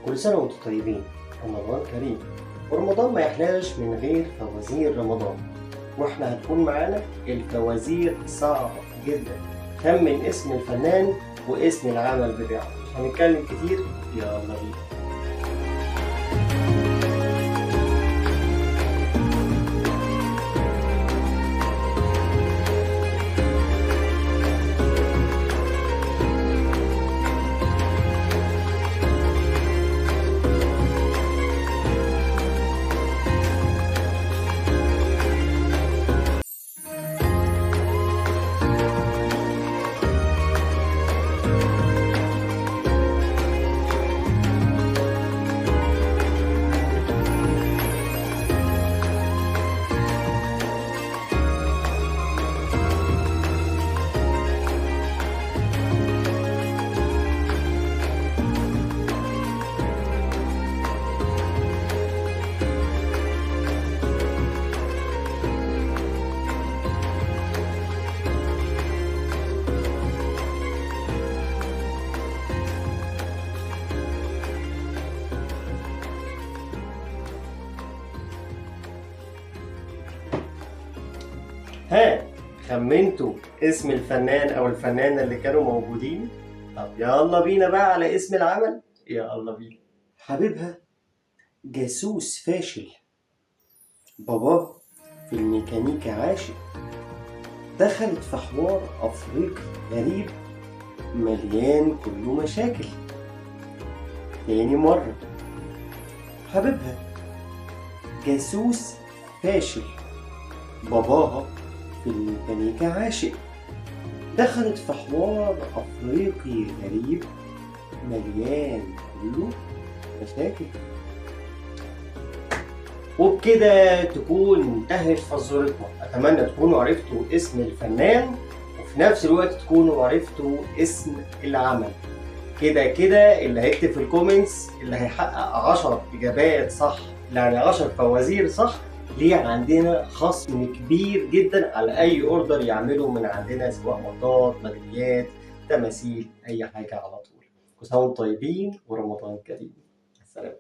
كل سنة وانتم طيبين. رمضان كريم، ورمضان ما يحلاش من غير فوازير رمضان، واحنا هتكون معانا الفوازير صعبة جدا. خمن اسم الفنان واسم العمل بتاعه. هنتكلم كتير، يلا بينا. ها، خمنتوا اسم الفنان او الفنانة اللي كانوا موجودين؟ طب يلا بينا بقى على اسم العمل. يلا بينا. حبيبها جاسوس فاشل، باباه في الميكانيكا عاشق، دخلت في حوار افريقي غريب مليان كله مشاكل. تاني مرة. حبيبها جاسوس فاشل، باباها في الميكانيكا عاشق، دخلت في حوار أفريقي غريب مليان كله مشاكل. وبكده تكون انتهت فزورتنا. أتمنى تكونوا عرفتوا اسم الفنان وفي نفس الوقت تكونوا عرفتوا اسم العمل. كده اللي هيكتب في الكومنتس اللي هيحقق 10 إجابات صح، يعني 10 فوازير صح، ليه عندنا خصم كبير جدا على اي اوردر يعمله من عندنا، سواء مطاط، ميداليات، تماثيل، اي حاجه على طول. كل سنه وانتم طيبين ورمضان كريم. السلام.